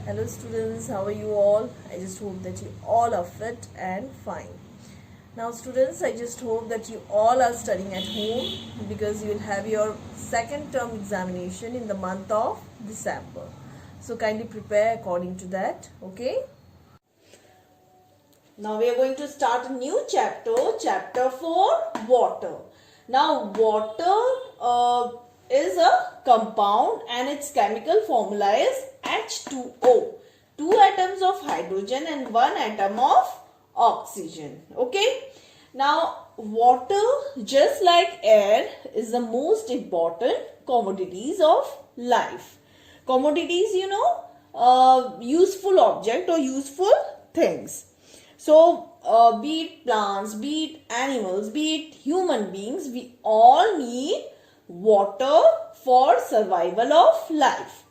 Hello students, how are you all? I just hope that you all are fit and fine. Now students, I just hope that you all are studying at home because you will have your second term examination in the month of December. So kindly prepare according to that, okay? Now we are going to start a new chapter, chapter 4, water. Now water is a compound and its chemical formula is H2O. 2 atoms of hydrogen and 1 atom of oxygen. Okay. Now water, just like air, is the most important commodities of life. Commodities, useful object or useful things. So, be it plants, be it animals, be it human beings, we all need water for survival of life.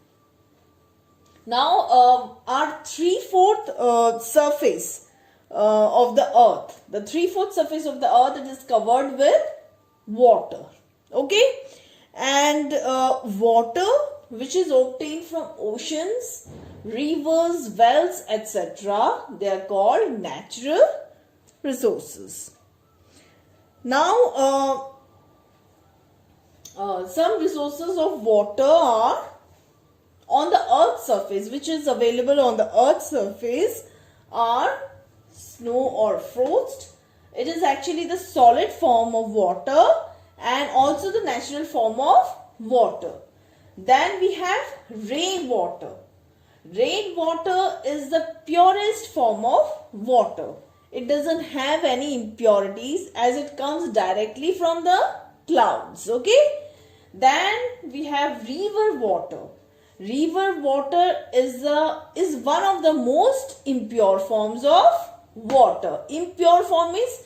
Now, our 3/4 surface of the earth, the 3/4 surface of the earth, it is covered with water. Okay, and water which is obtained from oceans, rivers, wells, etc. They are called natural resources. Now, some resources of water are on the earth's surface, which is available on the earth's surface, are snow or frost. It is actually the solid form of water and also the natural form of water. Then we have rainwater. Rainwater is the purest form of water. It doesn't have any impurities as it comes directly from the clouds. Okay. Then we have river water. River water is one of the most impure forms of water. Impure form is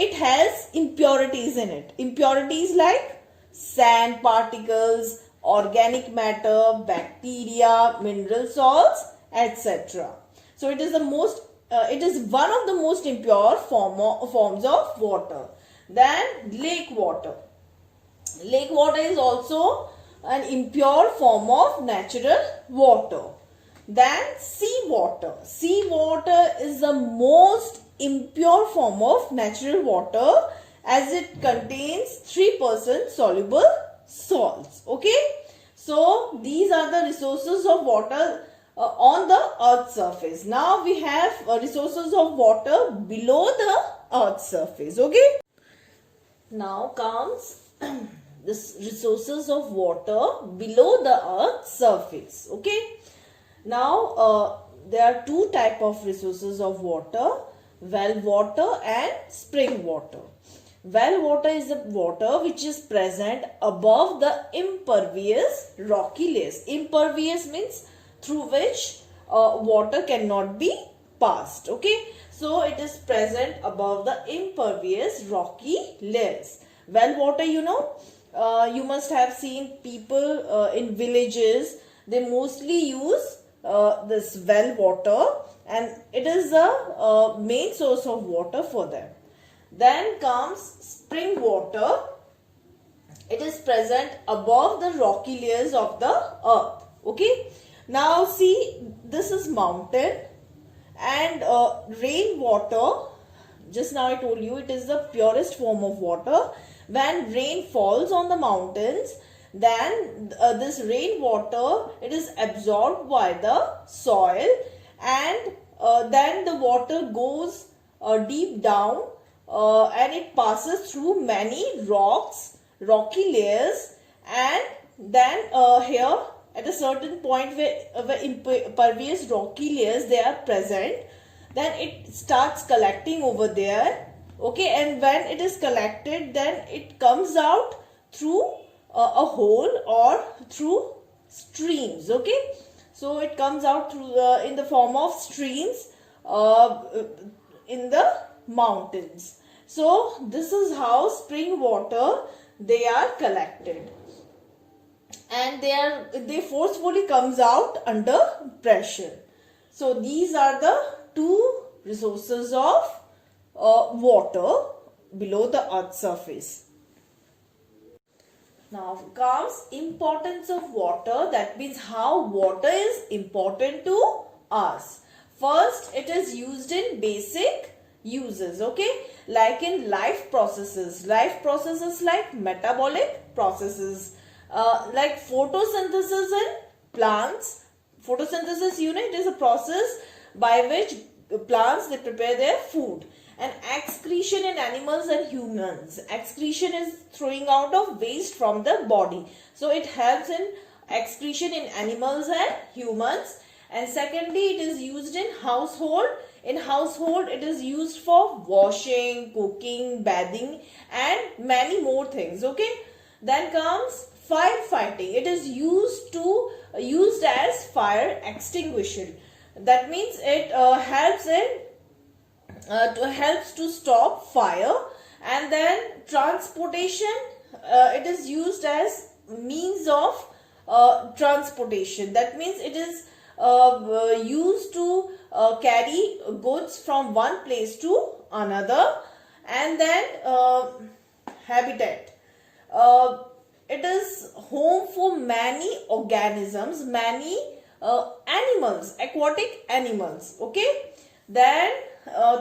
it has impurities in it. Impurities like sand particles, organic matter, bacteria, mineral salts, etc. So it is one of the most impure forms of water. Then lake water. Lake water is also an impure form of natural water. Then sea water. Sea water is the most impure form of natural water as it contains 3% soluble salts. Okay, so these are the resources of water on the earth's surface. Now we have resources of water below the earth's surface. Okay, now comes this resources of water below the earth's surface. Okay, now there are two type of resources of water: well water and spring water. Well water is the water which is present above the impervious rocky layers. Impervious means through which water cannot be passed. Okay, so it is present above the impervious rocky layers. Well water, you must have seen people in villages. They mostly use this well water, and it is the main source of water for them. Then comes spring water. It is present above the rocky layers of the earth. Okay. Now see, this is mountain and rainwater. Just now I told you it is the purest form of water. When rain falls on the mountains, then this rainwater, it is absorbed by the soil, and then the water goes deep down. And it passes through many rocky layers, and then here at a certain point where impervious rocky layers they are present, then it starts collecting over there. Okay, and when it is collected, then it comes out through a hole or through streams. Okay, so it comes out through in the form of streams in the mountains. So this is how spring water they are collected, and they forcefully comes out under pressure. So these are the two resources of water below the earth's surface. Now comes importance of water. That means how water is important to us. First, it is used in basic uses, okay, like in life processes like metabolic processes, like photosynthesis in plants. Photosynthesis, it is a process by which plants, they prepare their food. And excretion in animals and humans. Excretion is throwing out of waste from the body, so it helps in excretion in animals and humans. And secondly, it is used in household. In household, it is used for washing, cooking, bathing, and many more things, okay. Then comes firefighting. It is used as fire extinguisher. That means it helps to stop fire. And then transportation, it is used as means of transportation. That means it is used to carry goods from one place to another. And then habitat, it is home for many organisms, many animals, aquatic animals, okay. Then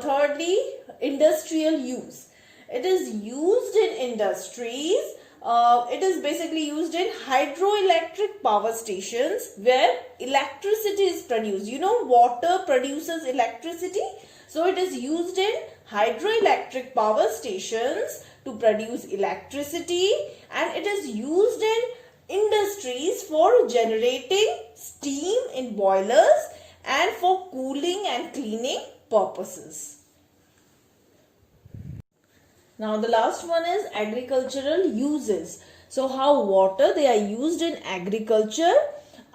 thirdly, industrial use. It is used in industries. It is basically used in hydroelectric power stations where electricity is produced. Water produces electricity. So it is used in hydroelectric power stations to produce electricity. And it is used in industries for generating steam in boilers and for cooling and cleaning purposes. Now the last one is agricultural uses. So how water, they are used in agriculture.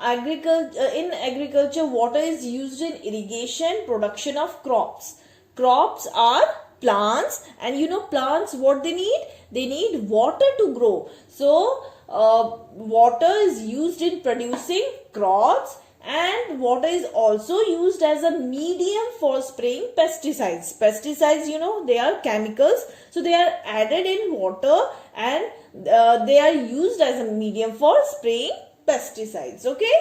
In agriculture, water is used in irrigation, production of crops. Crops are plants, and plants, what they need? They need water to grow. So water is used in producing crops. And water is also used as a medium for spraying pesticides. Pesticides, they are chemicals. So they are added in water, and they are used as a medium for spraying pesticides. Okay.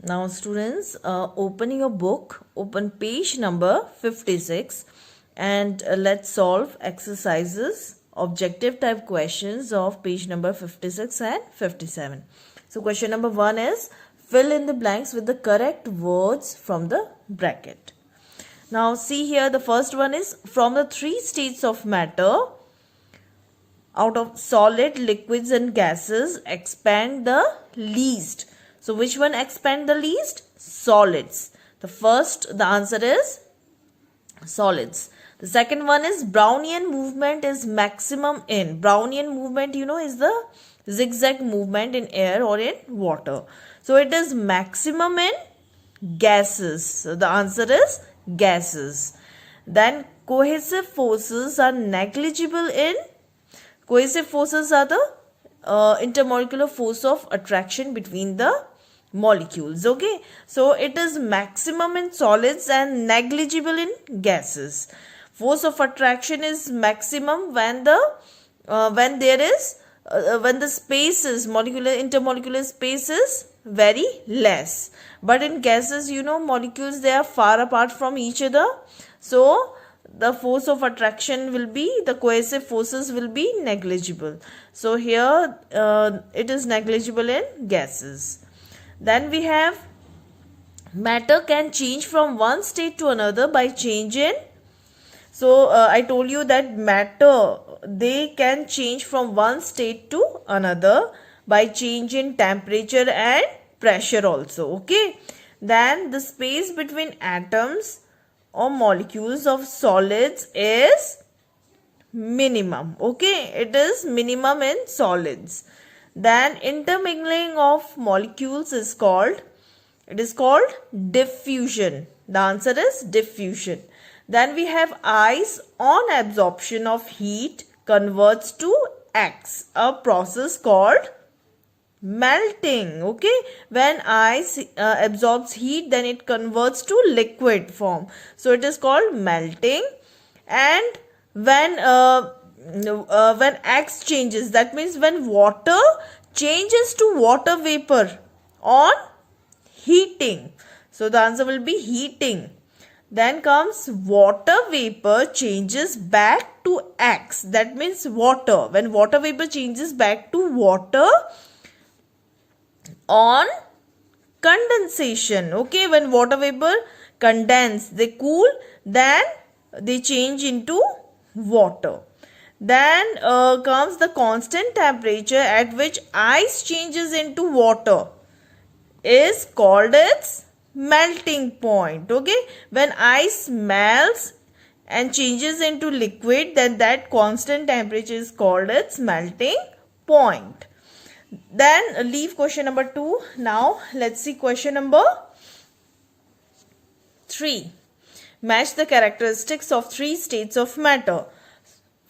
Now students, open your book, open page number 56, and let's solve exercises, objective type questions of page number 56 and 57. So question number 1 is fill in the blanks with the correct words from the bracket. Now see here, the first one is from the 3 states of matter, out of solid, liquids and gases, expand the least. So which one expand the least? Solids. The answer is solids. The second one is Brownian movement is maximum in. Brownian movement, is the zigzag movement in air or in water. So it is maximum in gases. So the answer is gases. Then cohesive forces are negligible in. Cohesive forces are the intermolecular force of attraction between the molecules. Okay. So it is maximum in solids and negligible in gases. Force of attraction is maximum when the space is intermolecular space is very less. But in gases, molecules, they are far apart from each other. So the force of attraction will be, the cohesive forces will be negligible. So here it is negligible in gases. Then we have matter can change from one state to another by change in. So I told you that matter, they can change from one state to another by change in temperature and pressure also. Okay. Then the space between atoms or molecules of solids is minimum. Okay. It is minimum in solids. Then intermingling of molecules is called, it is called diffusion. The answer is diffusion. Then we have ice on absorption of heat converts to X, a process called melting. Okay, when ice absorbs heat, then it converts to liquid form. So it is called melting. And when when X changes, that means when water changes to water vapor on heating. So the answer will be heating. Then comes water vapor changes back to X. That means water. When water vapor changes back to water on condensation. Okay, when water vapor condense, they cool, then they change into water. Then comes the constant temperature at which ice changes into water is called its melting point. Okay, when ice melts and changes into liquid, then that constant temperature is called its melting point. Then leave question number 2. Now let's see question number 3. Match the characteristics of 3 states of matter.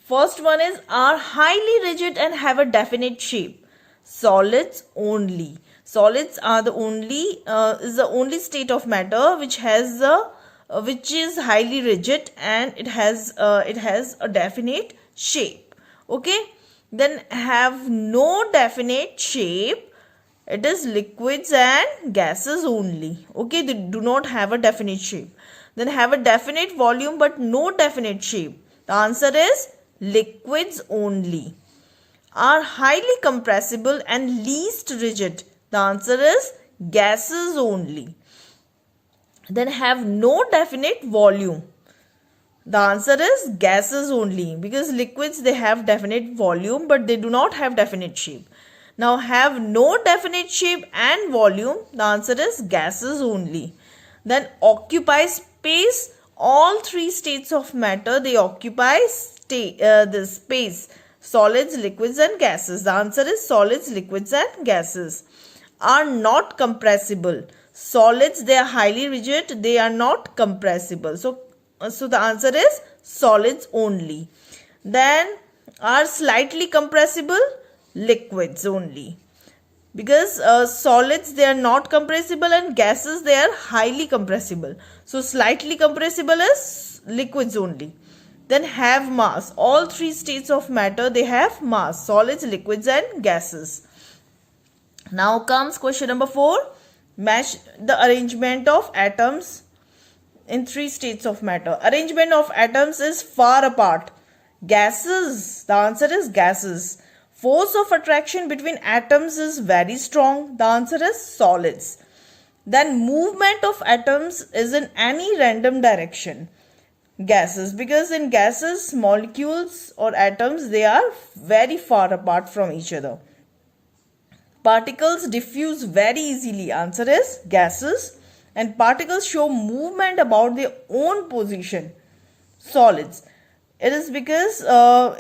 First one is are highly rigid and have a definite shape. Solids only. Solids are the only state of matter which has which is highly rigid and it has a definite shape. Okay. Then have no definite shape. It is liquids and gases only. Okay, they do not have a definite shape. Then have a definite volume but no definite shape. The answer is liquids only. Are highly compressible and least rigid. The answer is gases only. Then have no definite volume. The answer is gases only, because liquids, they have definite volume but they do not have definite shape. Now have no definite shape and volume. The answer is gases only. Then occupy space. All 3 states of matter, they occupy the space. Solids, liquids and gases. The answer is solids, liquids and gases. Are not compressible. Solids, they are highly rigid. They are not compressible. So the answer is solids only. Then are slightly compressible. Liquids only. Because solids, they are not compressible and gases, they are highly compressible. So slightly compressible is liquids only. Then have mass. All 3 states of matter, they have mass. Solids, liquids and gases. Now comes question number 4. Match the arrangement of atoms in 3 states of matter. Arrangement of atoms is far apart. Gases. The answer is gases. Force of attraction between atoms is very strong. The answer is solids. Then movement of atoms is in any random direction. Gases. Because in gases, molecules or atoms, they are very far apart from each other. Particles diffuse very easily. Answer is gases. And particles show movement about their own position. Solids. It is because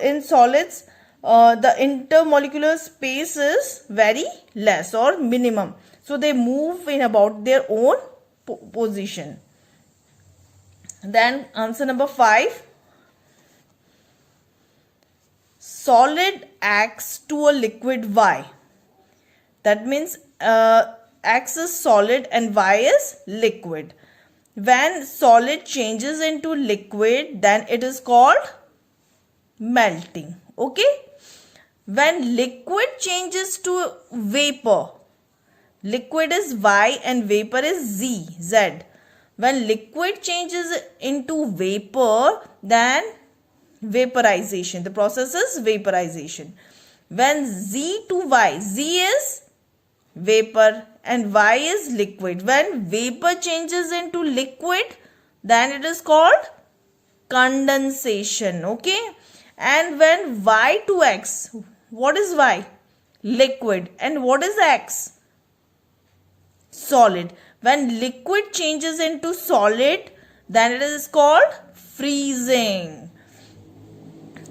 in solids, the intermolecular space is very less or minimum. So they move in about their own position. Then answer number 5. Solid acts to a liquid Y. That means X is solid and Y is liquid. When solid changes into liquid, then it is called melting. Okay. When liquid changes to vapor, liquid is Y and vapor is Z. When liquid changes into vapor, then vaporization. The process is vaporization. When Z to Y, Z is vapor and Y is liquid. When vapor changes into liquid, then it is called condensation. Okay. And when Y to X, what is Y? Liquid. And what is X? Solid. When liquid changes into solid, then it is called freezing.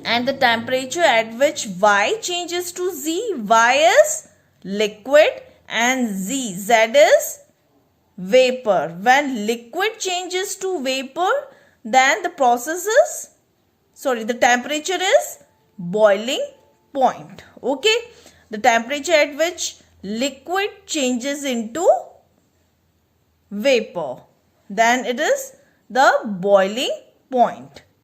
And the temperature at which Y changes to Z, Y is liquid and Z is vapor. When liquid changes to vapor, then the temperature is boiling point. Okay. The temperature at which liquid changes into vapor, then it is the boiling point.